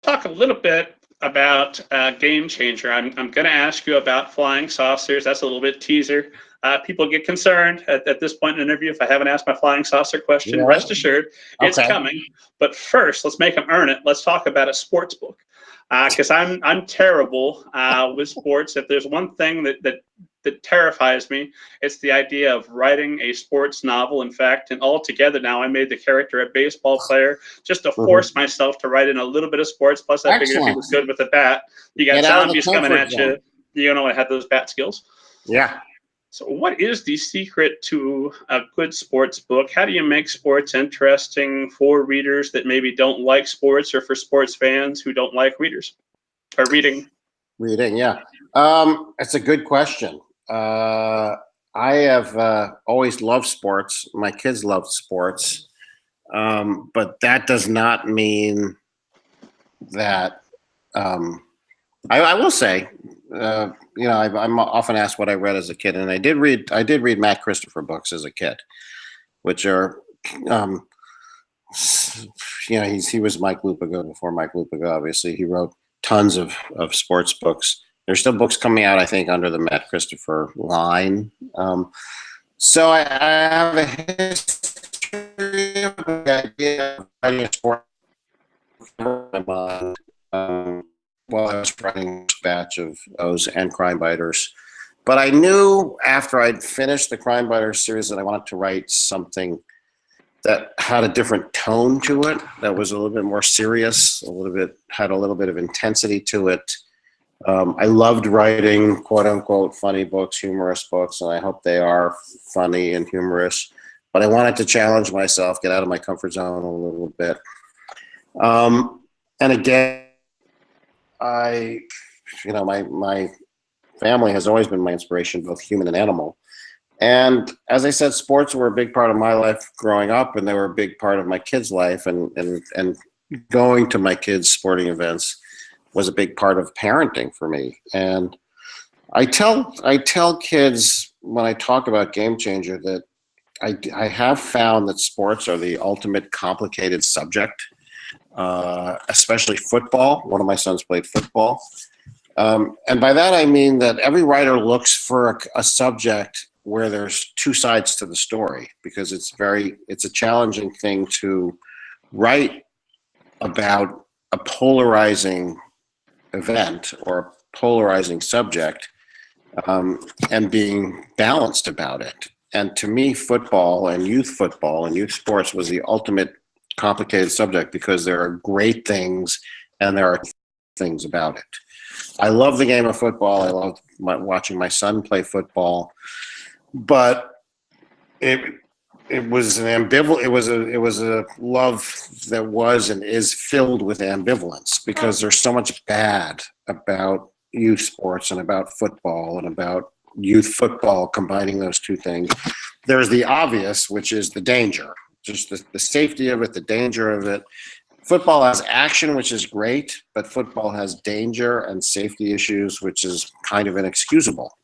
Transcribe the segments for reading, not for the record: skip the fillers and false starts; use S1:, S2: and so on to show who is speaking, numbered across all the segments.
S1: talk a little bit about Game Changer. I'm going to ask you about flying saucers. That's a little bit teaser. People get concerned at this point in the interview if I haven't asked my flying saucer question.
S2: Yeah.
S1: Rest assured, it's
S2: Okay.
S1: coming. But first, let's make them earn it. Let's talk about a sports book, because I'm terrible with sports. If there's one thing that terrifies me, it's the idea of writing a sports novel. In fact, and altogether now I made the character a baseball player just to force myself to write in a little bit of sports. Plus, I figured if he was good with the bat, you got zombies coming at you. You don't want to have those bat skills.
S2: Yeah.
S1: So what is the secret to a good sports book? How do you make sports interesting for readers that maybe don't like sports, or for sports fans who don't like readers or reading?
S2: Reading, yeah. It's a good question. I have always loved sports. My kids love sports. But that does not mean that I will say, I'm often asked what I read as a kid, and I did read Matt Christopher books as a kid, which are, he was Mike Lupica before Mike Lupica. Obviously, he wrote tons of sports books. There's still books coming out, I think, under the Matt Christopher line. So I have a history of the idea of writing a sport in my mind. While I was writing a batch of those and Crimebiters. But I knew after I'd finished the Crimebiters series that I wanted to write something that had a different tone to it, that was a little bit more serious, had a little bit of intensity to it. I loved writing quote unquote funny books, humorous books, and I hope they are funny and humorous. But I wanted to challenge myself, get out of my comfort zone a little bit. And again, my family has always been my inspiration, both human and animal. And as I said, sports were a big part of my life growing up, and they were a big part of my kids' life. And going to my kids' sporting events was a big part of parenting for me. And I tell kids when I talk about Game Changer that I have found that sports are the ultimate complicated subject. Especially football. One of my sons played football. And by that I mean that every writer looks for a subject where there's two sides to the story, because it's a challenging thing to write about a polarizing event or a polarizing subject, and being balanced about it. And to me, football and youth sports was the ultimate complicated subject, because there are great things and there are things about it. I love the game of football. I love watching my son play football, but it was an ambivalent. It was a love that was and is filled with ambivalence, because there's so much bad about youth sports and about football and about youth football. Combining those two things, there's the obvious, which is the danger. Just the safety of it, the danger of it. Football has action, which is great, but football has danger and safety issues, which is kind of inexcusable.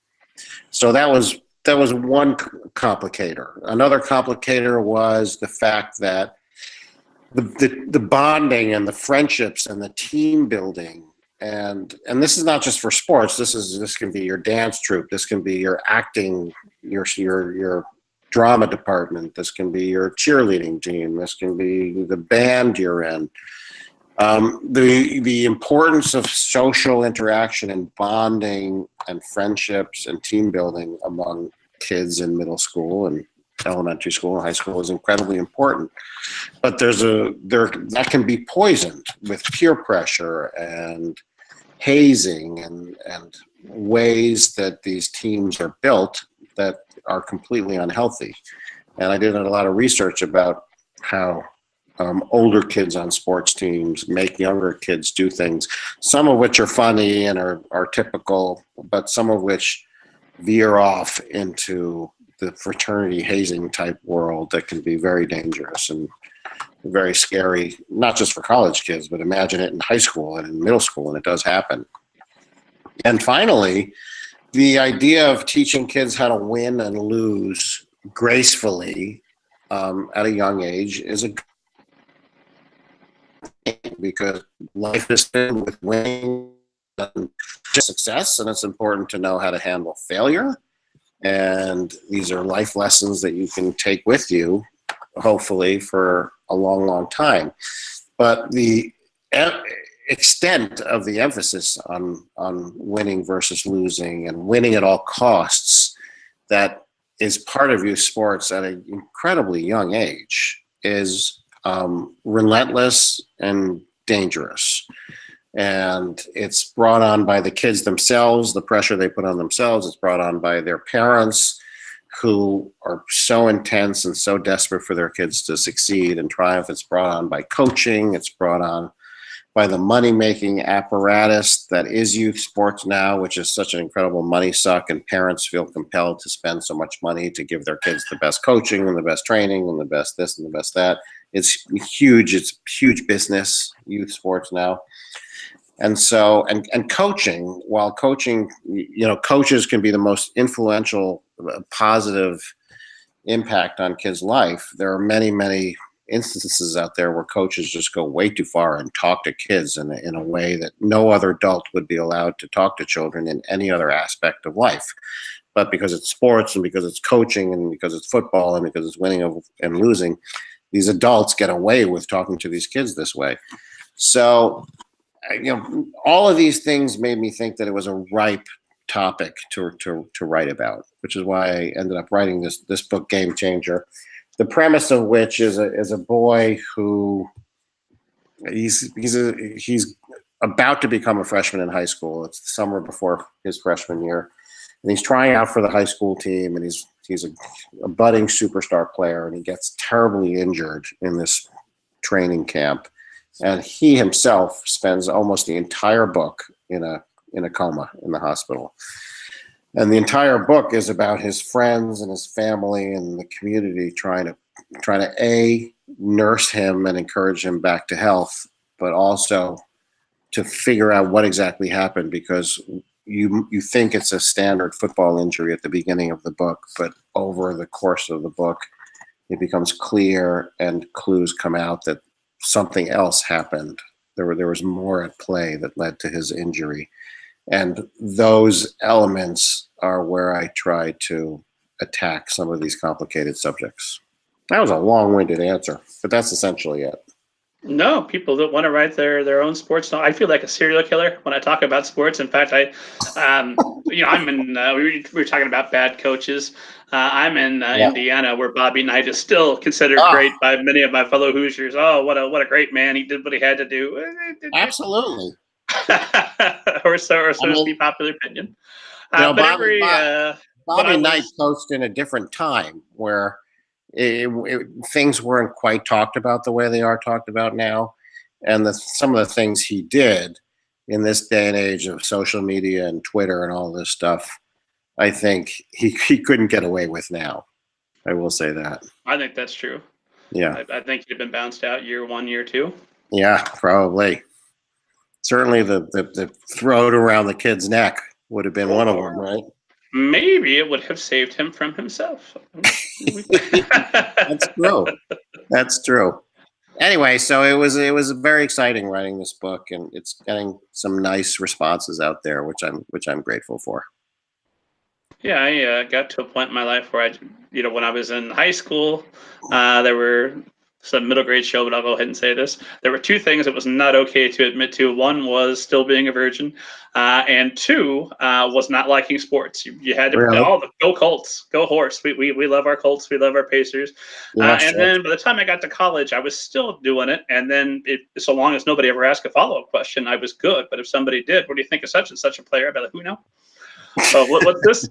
S2: So that was one complicator. Another complicator was the fact that the bonding and the friendships and the team building, and this is not just for sports. This can be your dance troupe. This can be your acting, your drama department. This can be your cheerleading team. This can be the band you're in. The importance of social interaction and bonding and friendships and team building among kids in middle school and elementary school and high school is incredibly important. But that can be poisoned with peer pressure and hazing and ways that these teams are built that are completely unhealthy. And I did a lot of research about how older kids on sports teams make younger kids do things, some of which are funny and are typical, but some of which veer off into the fraternity hazing type world that can be very dangerous and very scary, not just for college kids, but imagine it in high school and in middle school, and it does happen. And finally, the idea of teaching kids how to win and lose gracefully at a young age is because life is filled with winning and success, and it's important to know how to handle failure. And these are life lessons that you can take with you, hopefully, for a long, long time. But the extent of the emphasis on winning versus losing and winning at all costs that is part of youth sports at an incredibly young age is relentless and dangerous. And it's brought on by the kids themselves, the pressure they put on themselves. It's brought on by their parents, who are so intense and so desperate for their kids to succeed and triumph. It's brought on by coaching. It's brought on by the money-making apparatus that is youth sports now, which is such an incredible money suck, and parents feel compelled to spend so much money to give their kids the best coaching and the best training and the best this and the best that. It's huge. It's huge business, youth sports now. And so, and coaching, while coaching, coaches can be the most influential, positive impact on kids' life. There are many, many instances out there where coaches just go way too far and talk to kids in a way that no other adult would be allowed to talk to children in any other aspect of life. But because it's sports and because it's coaching and because it's football and because it's winning and losing, these adults get away with talking to these kids this way. So, all of these things made me think that it was a ripe topic to write about, which is why I ended up writing this book, Game Changer. The premise of which is a boy who he's about to become a freshman in high school. It's the summer before his freshman year, and he's trying out for the high school team, and he's a budding superstar player, and he gets terribly injured in this training camp. And he himself spends almost the entire book in a coma in the hospital. And the entire book is about his friends and his family and the community trying to nurse him and encourage him back to health, but also to figure out what exactly happened, because you think it's a standard football injury at the beginning of the book, but over the course of the book, it becomes clear and clues come out that something else happened. There was more at play that led to his injury. And those elements are where I try to attack some of these complicated subjects. That was a long-winded answer, but that's essentially it.
S1: No, people that want to write their own sports. No, I feel like a serial killer when I talk about sports. In fact, I'm in. We were talking about bad coaches. I'm in Indiana, where Bobby Knight is still considered great by many of my fellow Hoosiers. Oh, what a great man! He did what he had to do.
S2: Absolutely.
S1: or so is the popular opinion. But
S2: Bobby Knight coached in a different time where things weren't quite talked about the way they are talked about now, and some of the things he did in this day and age of social media and Twitter and all this stuff, I think he couldn't get away with now. I will say that. I
S1: think that's true.
S2: Yeah,
S1: I think he'd have been bounced out year 1, year 2.
S2: Yeah, probably. Certainly, the throat around the kid's neck would have been one of them, right?
S1: Maybe it would have saved him from himself.
S2: That's true. That's true. Anyway, so it was very exciting writing this book, and it's getting some nice responses out there, which I'm grateful for.
S1: Yeah, I got to a point in my life where when I was in high school, there were some middle grade show, but I'll go ahead and say this. There were 2 things it was not okay to admit to. 1 was still being a virgin, and 2 was not liking sports. You had to go Colts, go Horse. We love our Colts. We love our Pacers. Then by the time I got to college, I was still doing it. And then so long as nobody ever asked a follow-up question, I was good. But if somebody did, what do you think of such and such a player? I'd be like, who knows? What's this?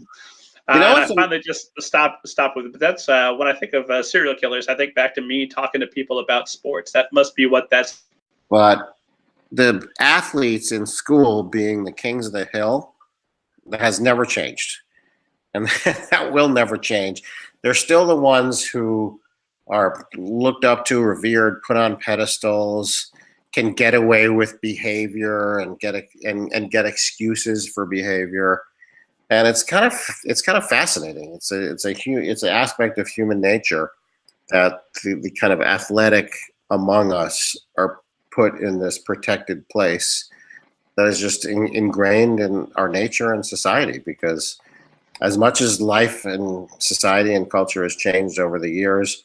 S1: I finally just stopped with it. But that's when I think of serial killers, I think back to me talking to people about sports. That must be what that's.
S2: But the athletes in school being the kings of the hill, that has never changed. And that will never change. They're still the ones who are looked up to, revered, put on pedestals, can get away with behavior and get excuses for behavior. And it's kind of fascinating. It's an aspect of human nature that the kind of athletic among us are put in this protected place that is just ingrained in our nature and society. Because as much as life and society and culture has changed over the years,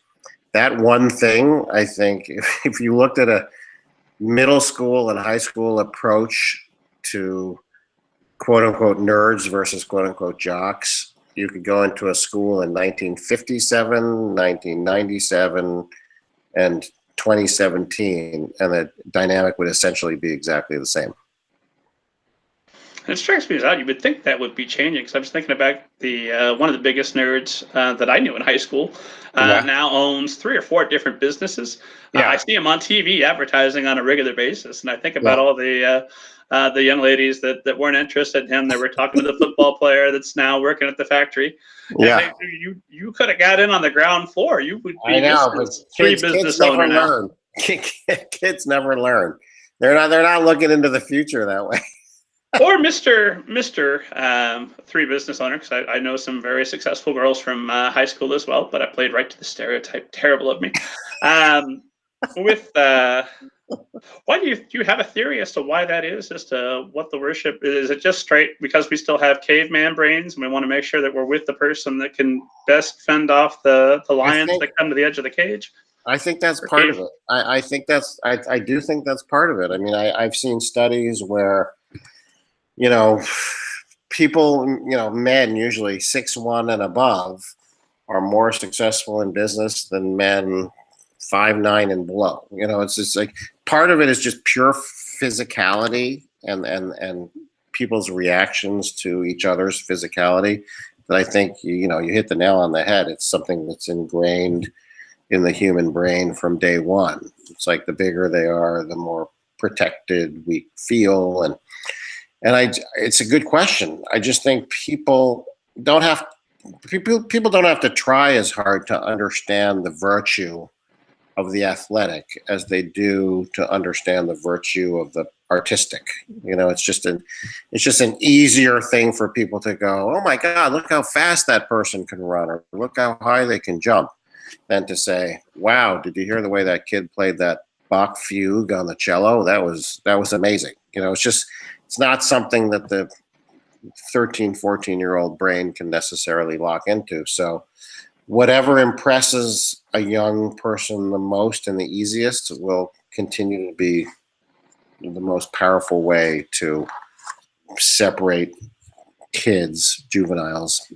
S2: that one thing, I think, if you looked at a middle school and high school approach to quote unquote nerds versus quote unquote jocks, you could go into a school in 1957, 1997, and 2017, and the dynamic would essentially be exactly the same.
S1: It strikes me as odd. You would think that would be changing, because I was thinking about the one of the biggest nerds that I knew in high school now owns 3 or 4 different businesses. I see him on TV advertising on a regular basis, and I think about all the young ladies that weren't interested in him. They were talking to the football player that's now working at the factory. And you could have got in on the ground floor. You would be kids never
S2: learn. Kids never learn. They're not looking into the future that way.
S1: Or Mr. Three business owner, because I know some very successful girls from high school as well, but I played right to the stereotype. Terrible of me. Why do you have a theory as to why that is, as to what the worship is? Is it just straight because we still have caveman brains and we want to make sure that we're with the person that can best fend off the lions that come to the edge of the cage?
S2: I think that's part of it. I do think that's part of it. I mean, I've seen studies where, people, men usually 6'1" and above are more successful in business than men 5'9" and below. It's just like part of it is just pure physicality and people's reactions to each other's physicality. That I think you hit the nail on the head. It's something that's ingrained in the human brain from day one. It's like the bigger they are, the more protected we feel, and it's a good question. I just think people don't have to try as hard to understand the virtue of the athletic as they do to understand the virtue of the artistic. It's just an easier thing for people to go, oh my God, look how fast that person can run, or look how high they can jump, than to say, wow, did you hear the way that kid played that Bach fugue on the cello? That was amazing. It's not something that the 13, 14-year-old brain can necessarily lock into. So whatever impresses a young person the most and the easiest will continue to be the most powerful way to separate kids, juveniles,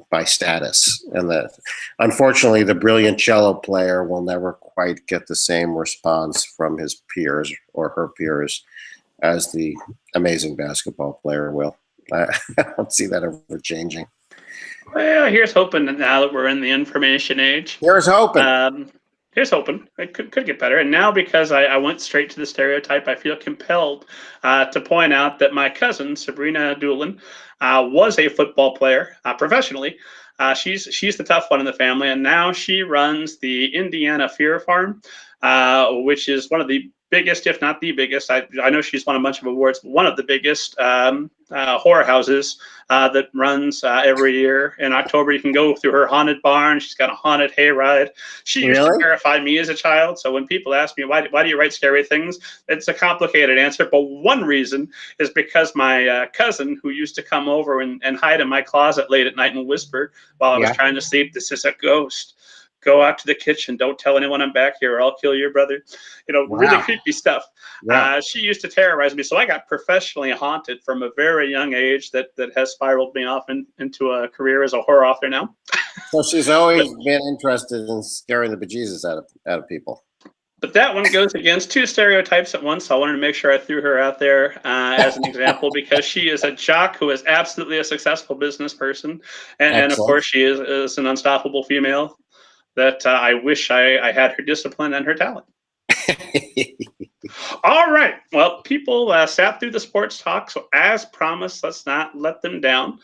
S2: by status. And unfortunately, the brilliant cello player will never quite get the same response from his peers or her peers as the amazing basketball player will. I don't see that ever changing.
S1: Well, here's hoping that now that we're in the information age.
S2: Here's hoping.
S1: Here's hoping. It could get better. And now, because I went straight to the stereotype, I feel compelled to point out that my cousin, Sabrina Doolin, was a football player professionally. She's the tough one in the family, and now she runs the Indiana Fear Farm, which is one of the biggest, if not the biggest. I know she's won a bunch of awards, but one of the biggest horror houses that runs every year. In October, you can go through her haunted barn. She's got a haunted hayride. She used to terrify me as a child. So when people ask me, why do you write scary things? It's a complicated answer. But one reason is because my cousin, who used to come over and hide in my closet late at night and whisper while I was trying to sleep, "This is a ghost. Go out to the kitchen. Don't tell anyone I'm back here or I'll kill your brother." Really creepy stuff. She used to terrorize me. So I got professionally haunted from a very young age that has spiraled me off into a career as a horror author now.
S2: So she's always been interested in scaring the bejesus out of people.
S1: But that one goes against 2 stereotypes at once. So I wanted to make sure I threw her out there as an example, because she is a jock who is absolutely a successful business person. And of course, she is an unstoppable female that I wish I had her discipline and her talent. All right. Well, people sat through the sports talk, so as promised, let's not let them down.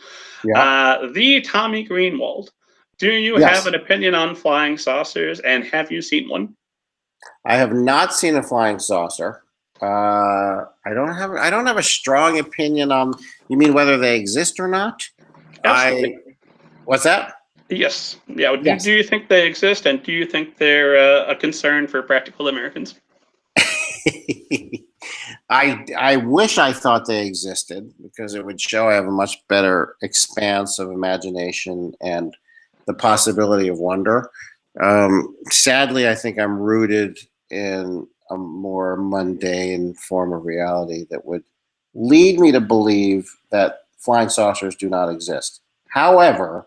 S1: The Tommy Greenwald. Do you have an opinion on flying saucers, and have you seen one?
S2: I have not seen a flying saucer. I don't have a strong opinion on. You mean whether they exist or not?
S1: Absolutely.
S2: What's that?
S1: Yes. Yeah. Do you think they exist, and do you think they're a concern for practical Americans?
S2: I wish I thought they existed, because it would show I have a much better expanse of imagination and the possibility of wonder. Sadly, I think I'm rooted in a more mundane form of reality that would lead me to believe that flying saucers do not exist. However,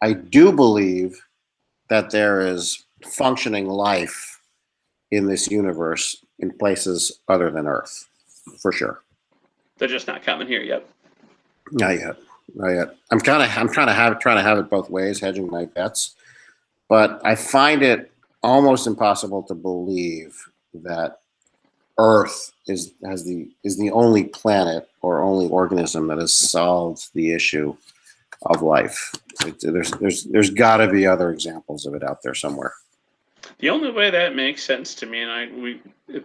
S2: I do believe that there is functioning life in this universe in places other than Earth, for sure.
S1: They're just not coming here yet.
S2: Not yet. Not yet. I'm trying to have it both ways, hedging my bets. But I find it almost impossible to believe that Earth is the only planet or only organism that has solved the issue of life. There's got to be other examples of it out there somewhere.
S1: The only way that makes sense to me, and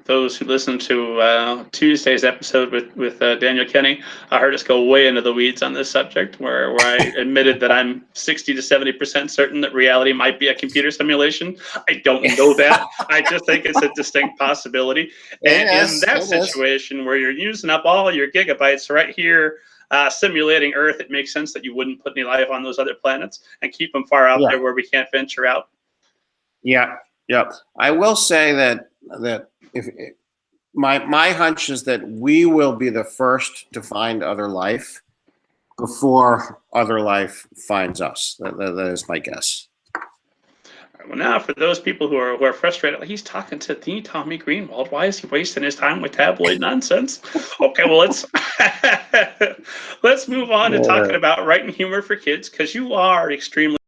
S1: those who listen to Tuesday's episode with Daniel Kenny, I heard us go way into the weeds on this subject, where I admitted that I'm 60 to 70% certain that reality might be a computer simulation. I don't know that. I just think it's a distinct possibility. And in that situation where you're using up all your gigabytes right here, simulating Earth, it makes sense that you wouldn't put any life on those other planets and keep them far out there where we can't venture out.
S2: Yeah. Yeah, I will say that if my hunch is that we will be the first to find other life before other life finds us. That is my guess.
S1: Well, now for those people who are frustrated, he's talking to the Tommy Greenwald. Why is he wasting his time with tabloid nonsense? Okay, well let's move on to talking about writing humor for kids, because you are extremely